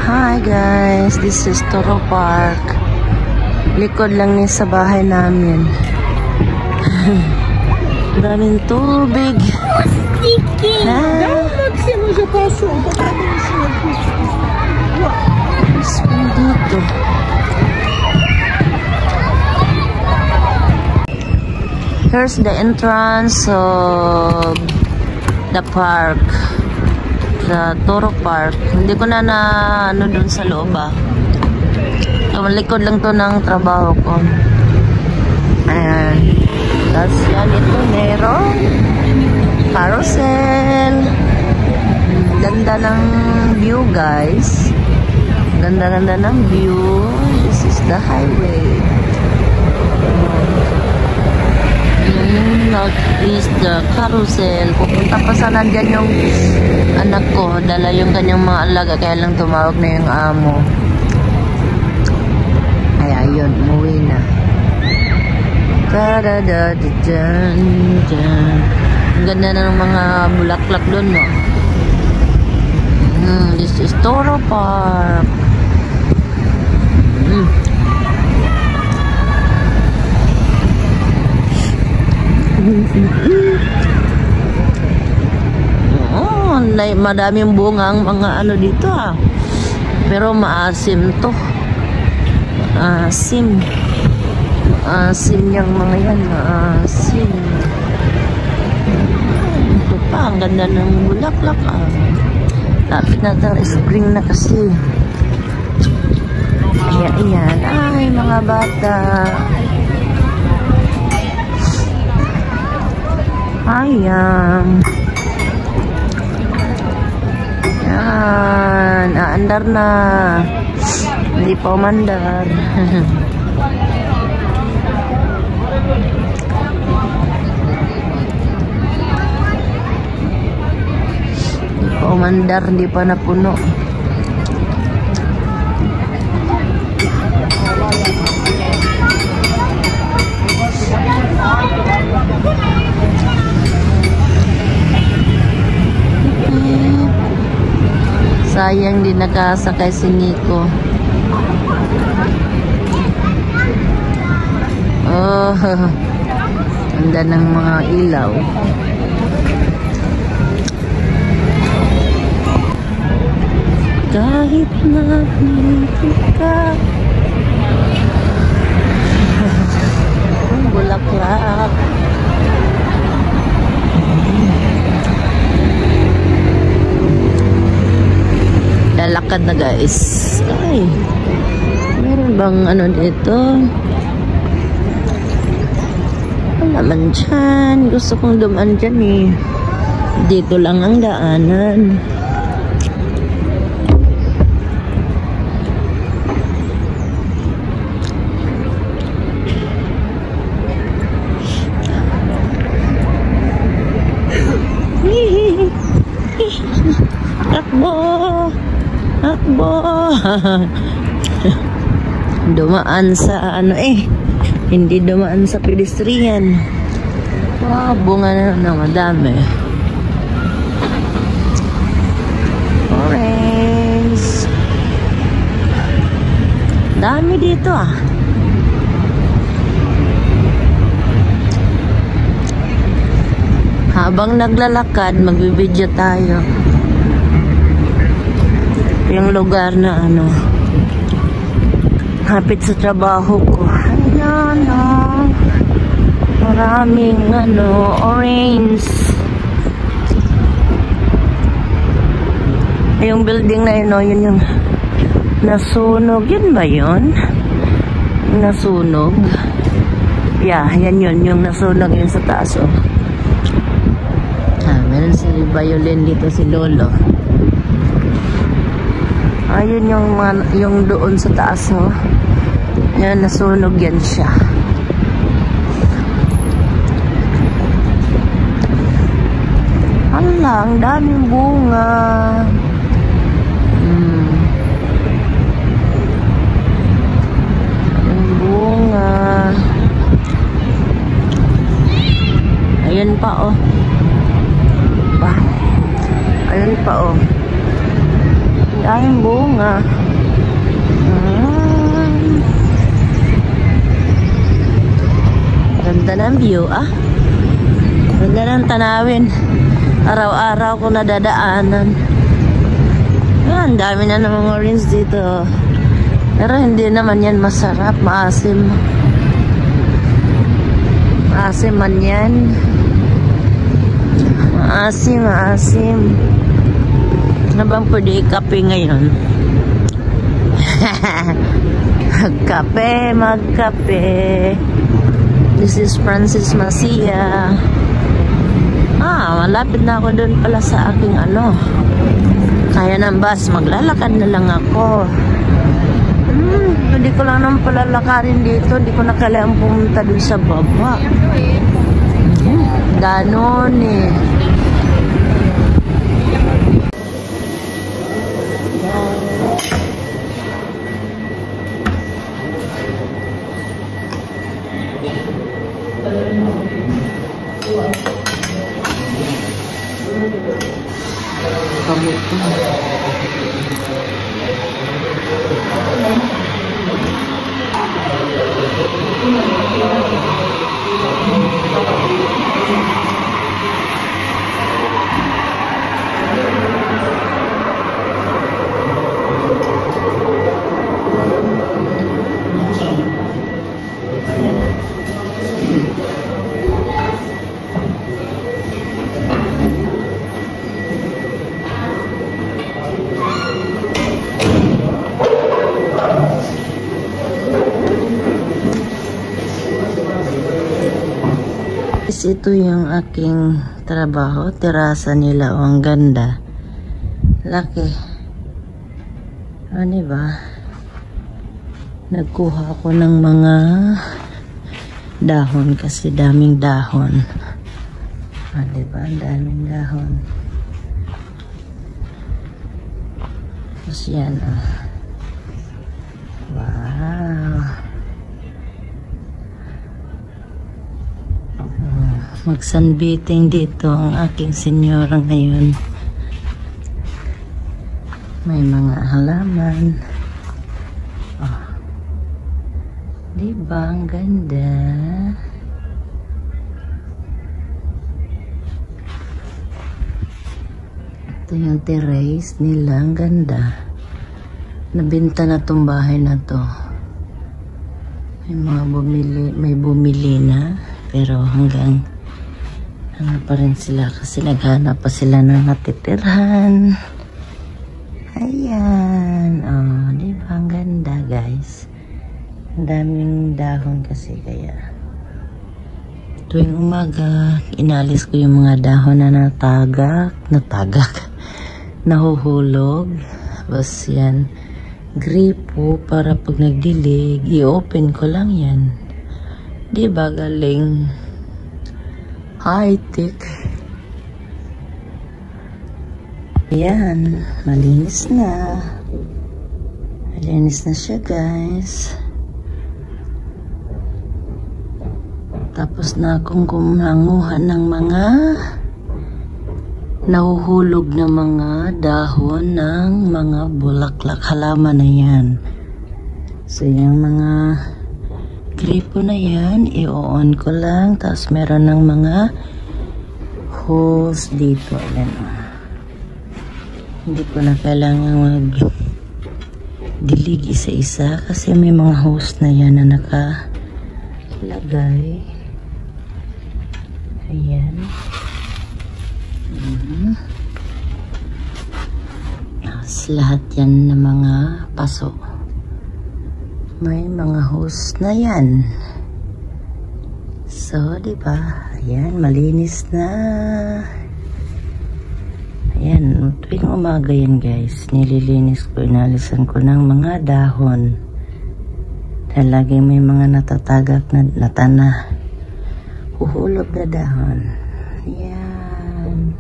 Hi guys, this is Toro Park. Likod lang ni sa bahay namin. Daming tubig. Dito. Here's the entrance of the park. Sa Toro Park. Hindi ko na ano dun sa loob likod lang to ng trabaho ko. Ayan. Tapos yan ito meron carousel. Ganda ng view guys. Ganda ng view. This is the highway. Is the carousel. Pupunta pa sana dyan yung anak ko. Dala yung kanyang mga alaga. Kaya lang tumawag na yung amo. Ay, ayun. Umuwi na. Tadadadadyan. Ang ganda na ng mga bulaklak doon, no? This is Toro Park. Oh, madaming bunga ang mga ano dito pero maasim to. Maasim yung mga yan. Maasim. Ito pa, ang ganda ng bulaklak lapit na tayo, spring na kasi. Ayan. Ay, mga bata. Ayan. Yan. Aandar na. Hindi pa umandar. Hindi pa umandar. Hindi pa napuno. Sayang din nakasakay si Nico. Oh, ganda ng mga ilaw. Kahit na hindi ka ang bulaklak. Lalakad na guys. Ay, meron bang ano dito? Wala man dyan. Gusto kong dumaan dyan eh. Dito lang ang daanan. Takbo. Dumaan sa ano hindi dumaan sa pedestrian. Wow, bunga na madami. Orange. Dami dito Habang naglalakad, magbibideo tayo. Yung lugar na hapit sa trabaho ko. Ayan maraming orange. Yung building na yun, yun yung nasunog. Yun ba yun? Nasunog? Yeah, yan yun. Yung nasunog yun sa taas meron si Violin dito, si Lolo. Ayun yung doon sa taas yan, nasunog yan siya. Hala, ang daming bunga. Yung bunga. Ayun pa Ayun pa daming bunga. Ganda ng view, ganda ng tanawin. Araw-araw ko nadadaanan. Ang dami na ng mga orange dito. Pero hindi naman yan masarap. Maasim. Maasim man yan. Maasim. Ano bang pwede ikape ngayon? Magkape. This is Francis Macia. Malapit na ako doon pala sa aking kaya ng bus. Maglalakad na lang ako. Hindi ko lang naman pala lakarin dito. Hindi ko na kailangan pumunta doon sa baba. Ganon eh. Ito yung aking trabaho, terasa nila. Ang ganda, laki. Diba? Nagkuha ako ng mga dahon kasi daming dahon. Diba? Daming dahon. Tapos yan. Wow. Mag-sunbathing dito ang aking senyora ngayon. May mga halaman. Diba ang ganda? Ito yung terrace nila. Ang ganda. Nabenta na tong bahay na to. May bumili na. Pero hanggang pa rin sila kasi naghanap pa sila ng natitirhan. Ayan. Diba ang ganda, guys? Ang daming dahon kasi kaya tuwing umaga inalis ko yung mga dahon na nahuhulog. Tapos yan, gripo para pag nagdilig i-open ko lang yan. Diba galing? High-tech. Ayan, malinis na. Malinis na siya, guys. Tapos na akong kumanguha ng mga nahuhulog na mga dahon ng mga bulaklak halaman na yan. So, yung mga gripo na yan, i-on ko lang. Tapos meron ng mga hose dito. Ayan. Hindi ko na kailangan mag-dilig isa-isa kasi may mga hose na yan na nakalagay. Ayan. Tapos lahat yan ng mga paso. May mga hose na yan. So, diba? Ayan, malinis na. Ayan, tuwing umaga yan, guys. Nililinis ko, inalisan ko ng mga dahon. Dahil lagi may mga natatagak na natana. Huhulog na dahon. Ayan.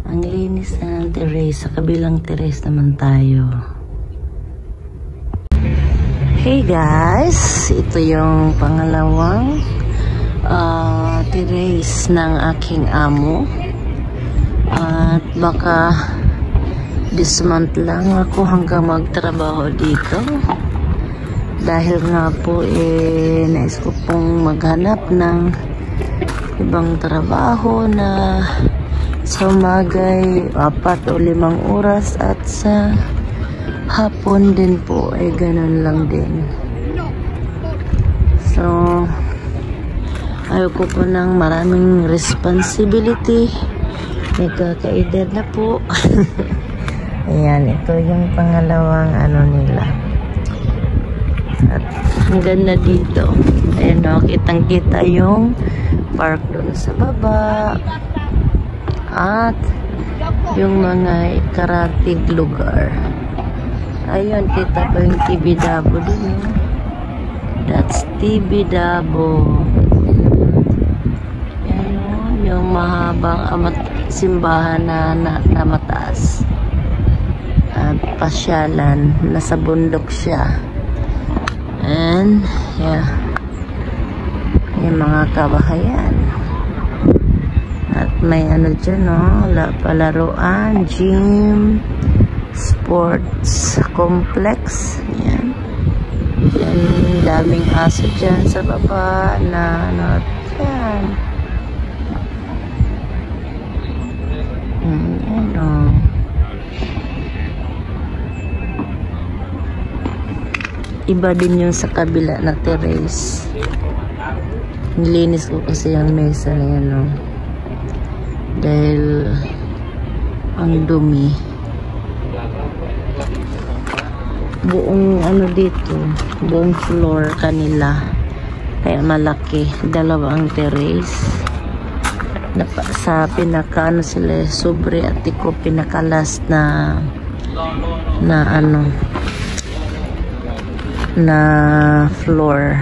Ang linis na ng terrace. Sa kabilang terrace naman tayo. Hey guys, ito yung pangalawang terrace ng aking amo. At baka This month lang ako hanggang magtrabaho dito. Dahil nga po nais ko pong maghanap ng ibang trabaho na sa umagay 4 o 5 oras at sa hapon din po ganun lang din. So ayoko po ng maraming responsibility. May kakaedad na po. Ayan, ito yung pangalawang nila. At ang ganda dito. Ayan o, kitang-kita yung park doon sa baba. At yung mga karatig lugar. Ayun, kita pa yung Tibidabo din. That's Tibidabo. Ayan o, yung mahabang simbahan na mataas. Pasyalan, nasa bundok siya. And yeah, yung mga kabahayan. At may dyan palaruan, gym, sports complex. Yan. Yan, daming aso dyan sa baba na yan. Yan iba din yung sa kabila na terrace. Nilinis ko kasi yung mesa na yan dahil ang dumi. Buong dito, buong floor kanila, kaya malaki. Dalawang terrace sa pinaka sila sobre at iko pinakalas na floor,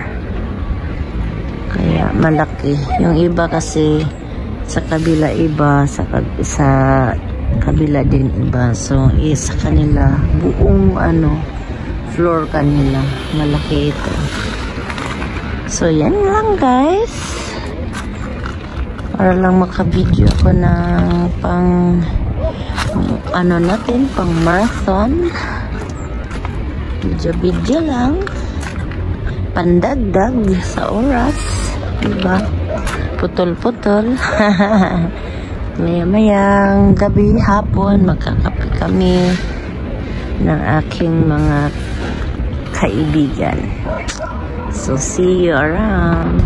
kaya malaki. Yung iba kasi sa kabila iba, sa kabila din iba. So sa kanila buong floor kanila malaki ito. So yan lang guys, para lang makabideo ako ng pang natin, pang marathon. Video lang, pandagdag sa oras, diba? Putol-putol. Maya-mayang gabi, hapon, magkakape kami ng aking mga kaibigan. So see you around.